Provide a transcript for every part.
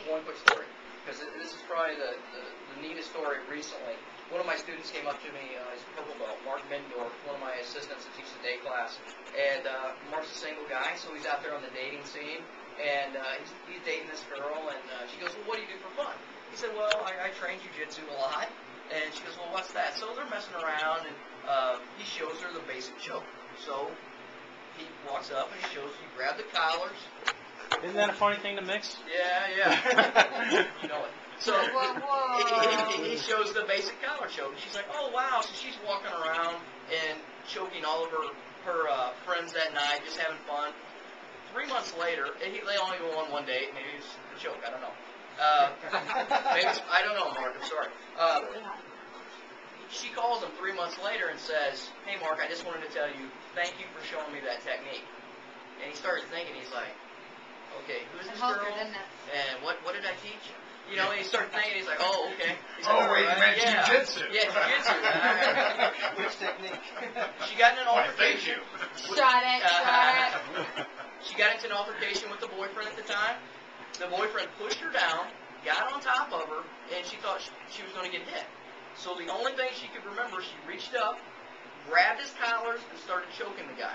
one quick story, because this is probably the neatest story recently. One of my students came up to me, he's a purple belt, Mark Mendorf, one of my assistants that teaches the day class, and Mark's a single guy, so he's out there on the dating scene, and he's dating this girl, and she goes, well, what do you do for fun? He said, well, I train jiu-jitsu a lot, and she goes, well, what's that? So they're messing around, and he shows her the basic choke. So he walks up and he shows, you grab the collars. Isn't that a funny thing to mix? Yeah. You know it. So he shows the basic collar choke. And she's like, oh, wow. So she's walking around and choking all of her friends that night, just having fun. 3 months later, they only go on one date. Maybe it's a joke. I don't know. I don't know, Mark. I'm sorry. She calls him 3 months later and says, hey, Mark, I just wanted to tell you, thank you for showing me that technique. And he started thinking, he's like, okay, who's this girl? And what did I teach? You know, and he started thinking, he's like, oh, okay. He's like, wait, you meant jiu-jitsu. Yeah, jiu-jitsu. Which technique? She got in an altercation. Shot it. She got into an altercation with the boyfriend at the time. The boyfriend pushed her down, got on top of her, and she thought she was going to get hit. So the only thing she could remember, she reached up, grabbed his collars, and started choking the guy.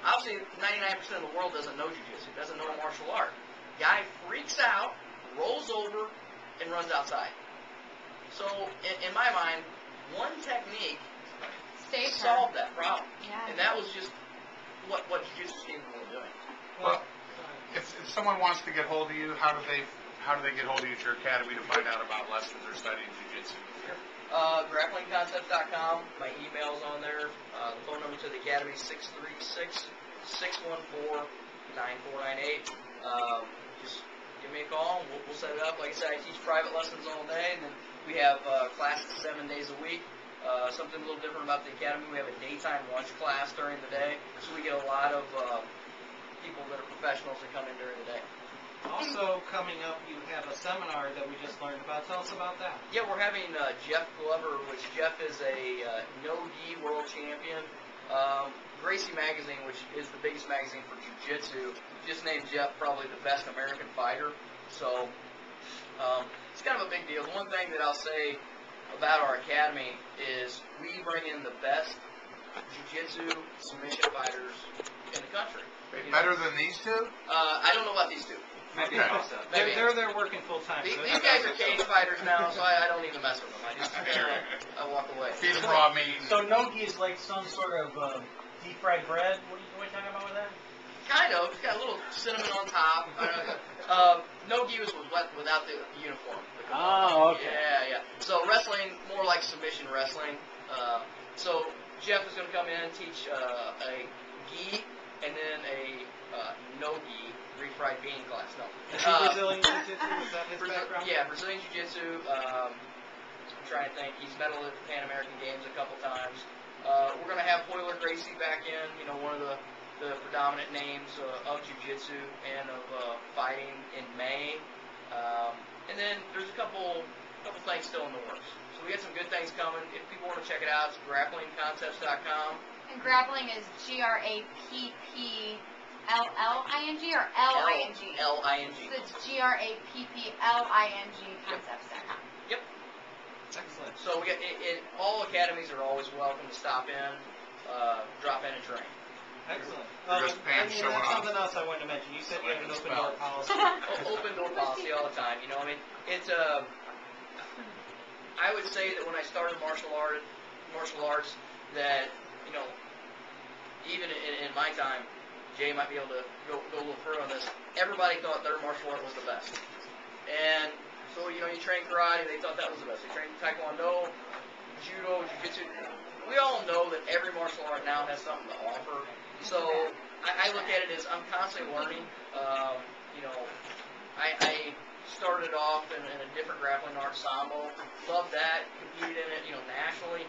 Obviously, 99% of the world doesn't know jiu-jitsu, doesn't know a martial art. Guy freaks out, rolls over, and runs outside. So, in my mind, one technique solved that problem. Yeah. And that was just what jiu-jitsu is capable of doing. Well, if someone wants to get hold of you, how do they get hold of you at your academy to find out about lessons or studying jiu-jitsu? Grapplingconcepts.com. My email's on there. The phone number to the academy is 636-614-9498. Just give me a call. We'll set it up. Like I said, I teach private lessons all day, and then we have classes 7 days a week. Something a little different about the academy, we have a daytime lunch class during the day, so we get a lot of people that are professionals that come in during the day. Also coming up, you have a seminar that we just learned about. Tell us about that. Yeah, we're having Jeff Glover, which Jeff is a no-gi world champion. Gracie Magazine, which is the biggest magazine for jiu-jitsu, just named Jeff probably the best American fighter. So it's kind of a big deal. The one thing that I'll say about our academy is we bring in the best jiu-jitsu submission fighters in the country. Better than these two? I don't know about these two. Maybe. Maybe. They're working full time. These guys are cage fighters now, so I don't even mess with them. I just I walk away. Feed them raw meat. So nogi is like some sort of deep fried bread. What are you talking about with that? Kind of. It's got a little cinnamon on top. Nogi was without the uniform. Oh, okay. Yeah. So wrestling, more like submission wrestling. So Jeff is going to come in and teach a gi and then a no-gi refried bean class. No. Brazilian Jiu-Jitsu, is that his background? Yeah, Brazilian Jiu-Jitsu. I'm trying to think. He's medaled at the Pan American Games a couple times. We're going to have Hoyler Gracie back in, one of the predominant names of Jiu-Jitsu and of fighting in May. And then there's a couple things still in the works. So we got some good things coming. If people want to check it out, it's grapplingconcepts.com. And grappling is GRAPPLLING or LING? LING. So it's GRAPPLING concepts.com. Yep. Excellent. So we got all academies are always welcome to stop in, drop in and train. Excellent. Just pants and showing that's off. something else I wanted to mention. You said you have an open door policy. Open door policy all the time. It's I would say that when I started martial arts, that even in my time, Jay might be able to go a little further on this. Everybody thought their martial art was the best, and so you train karate. They thought that was the best. They trained taekwondo, judo, jiu-jitsu. We all know that every martial art now has something to offer. So I look at it as I'm constantly learning. I started off in a different grappling art, sambo. Loved that. Competed in it, nationally.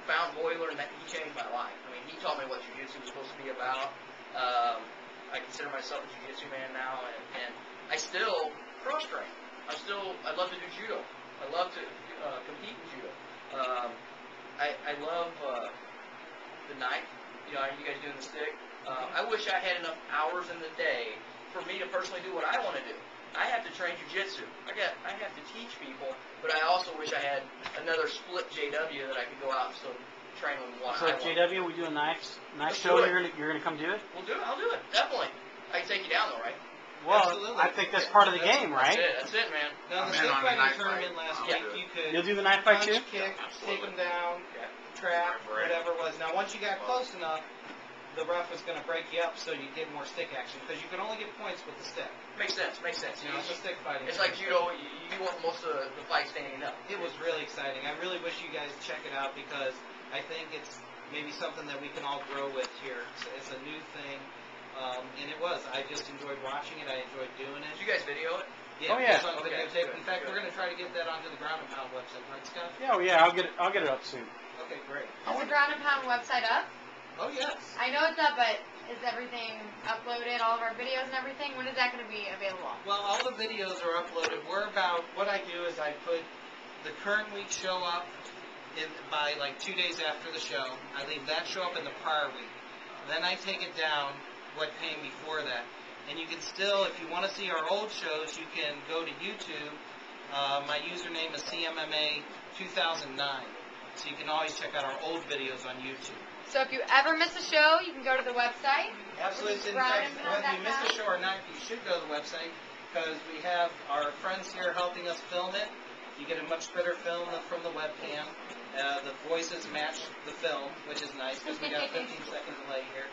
Found Hoyler, and he changed my life. I mean, he taught me what jiu-jitsu was supposed to be about. I consider myself a jiu-jitsu man now, and I still cross-train. I love to do judo. I love to compete in judo. I love the knife. You guys doing the stick. I wish I had enough hours in the day for me to personally do what I want to do. I jiu-jitsu. I have to teach people, but I also wish I had another split JW that I could go out and still train with one. So JW, we do a knife Let's show. do it. You're gonna come do it? We'll do it. I'll do it. Definitely. I can take you down though, right? Well, Absolutely. I think that's part of the game, right? That's it, man. Now, I'm the in stick on the fighting knife tournament fight. last I'll week, do it. you could You'll do the knife fight punch, too? kick, take Absolutely. him down, Yeah. trap, Right. whatever it was. Now, once you got close enough, the ref was going to break you up so you get more stick action because you can only get points with the stick. Makes sense. Makes sense. You know, it's a stick fighting. It's like judo. You want most of the fight standing up. It was really exciting. I really wish you guys check it out because I think it's maybe something that we can all grow with here. It's a new thing, and it was. I just enjoyed watching it. I enjoyed doing it. Did you guys video it? Yeah, Oh, yeah. it's on Okay, videotape. good, In fact, good. we're going to try to get that onto the Ground and Pound website, right, Scott? Yeah, oh, yeah. I'll get it up soon. Okay, great. Is the Ground and Pound website up? Oh, yes. I know it's up, but is everything uploaded, all of our videos and everything? When is that going to be available? Well, all the videos are uploaded. What I do is I put the current week show up by like 2 days after the show. I leave that show up in the prior week. Then I take it down what came before that. And you can still, if you want to see our old shows, you can go to YouTube. My username is CMMA 2009. So you can always check out our old videos on YouTube. So if you ever miss a show, you can go to the website. Absolutely. In fact, whether you miss a show or not, you should go to the website because we have our friends here helping us film it. You get a much better film than from the webcam. The voices match the film, which is nice because we got a 15-second delay here.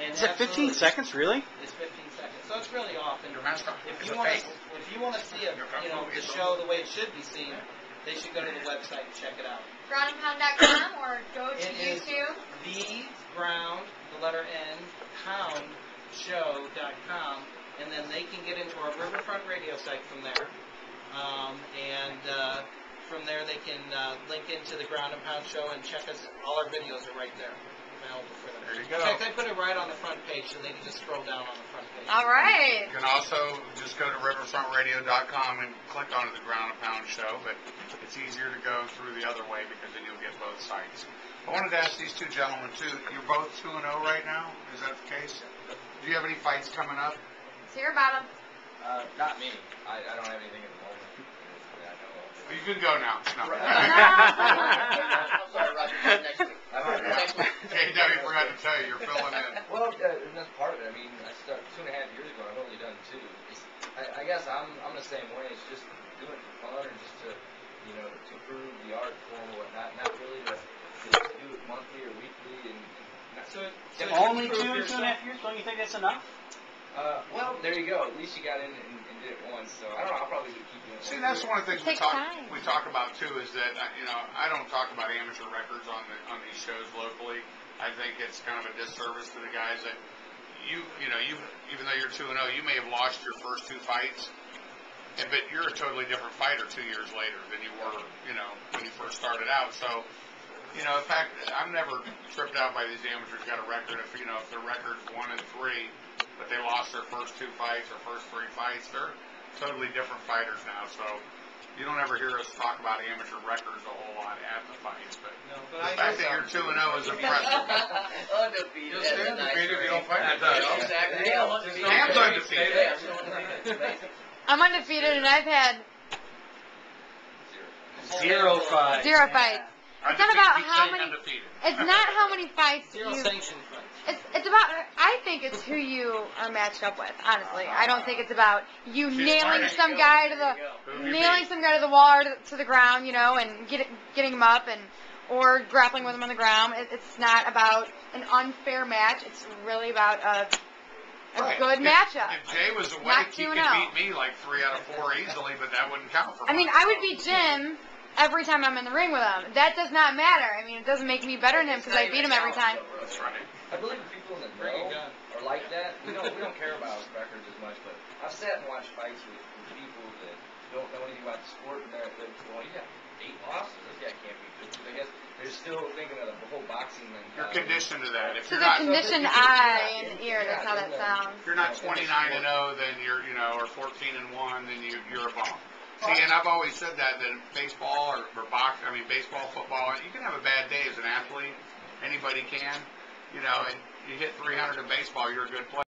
And Is it 15 seconds, really? It's 15 seconds, so it's really off. And You're messed up. if It's you a want fake. to see it, the show the way it should be seen, they should go to the website and check it out. Groundandpound.com or go to It is YouTube. the ground, the letter N, pound show.com, and then they can get into our Riverfront radio site from there. From there they can link into the Ground and Pound show and check us. All our videos are right there available for them. There you In go. fact, I put it right on the front page, so they can just scroll down on the front page. All right. You can also just go to riverfrontradio.com and click onto the Ground and Pound show, but it's easier to go through the other way because then you'll get both sites. I wanted to ask these two gentlemen too. You're both 2-0 right now. Is that the case? Do you have any fights coming up? Let's hear about them. Not me. I don't have anything at the moment. I know of. You can go now. No. I'm sorry, Roger. Next week. Next week. Hey, no, you forgot to tell you. You're filling in. Well, and that's part of it. I mean, I started 2.5 years ago. I've only done 2. I guess I'm the same way. It's just doing it for fun or just to to improve the art form or whatnot. Not really to do it monthly or weekly and not So Only improve 2.5 years? Don't you think that's enough? well, there you go. At least you got in and did it once. So I don't know. I'll probably keep doing it. See, that's one of the things It takes time. we talk about too. Is that I don't talk about amateur records on these shows locally. I think it's kind of a disservice to the guys that even though you're 2-0, you may have lost your first 2 fights, but you're a totally different fighter 2 years later than you were when you first started out. So. In fact, I'm never tripped out by these amateurs got a record. If their record's 1-3, but they lost their first 2 fights or first 3 fights, they're totally different fighters now. So you don't ever hear us talk about amateur records a whole lot at the fights. But but the fact that you're 2-0 is impressive. Undefeated. You'll That's stay a nice undefeated if you phrase. don't fight Yeah, undefeated. exactly. Cam's undefeated. Yeah, still undefeated. It's amazing. I'm undefeated and I've had 0 fights. 0 fights. It's not about how many. Undefeated. It's not how many fights Zero you. sanctioned fights. It's about. I think it's who you are matched up with. Honestly, I don't think it's about you nailing smart. some guy to There you Who the you nailing beat. some guy to the wall or to the ground, and getting him up or grappling with him on the ground. It's not about an unfair match. It's really about a Right. good If- matchup. If Jay was awake, Not he could 2-0. beat me like 3 out of 4 easily, but that wouldn't count for I mean, much. I would beat Jim every time I'm in the ring with him. That does not matter. I mean, it doesn't make me better than him because I beat him every time. That's right. I believe the people in the Bring it, know gun. are like that. We don't care about records as much, but I've sat and watched fights with people that don't know anything about the sport, and they're well, you got 8 losses. This guy can't be good. I guess they're still thinking of the whole boxing mentality. You're conditioned to that. If To you're the not, conditioned eye and ear, that's how that sounds. if you're not 29-0, then you're or 14-1, then you're a bum. See, and I've always said that baseball or baseball, football, you can have a bad day as an athlete. Anybody can, and you hit 300 in baseball, you're a good player.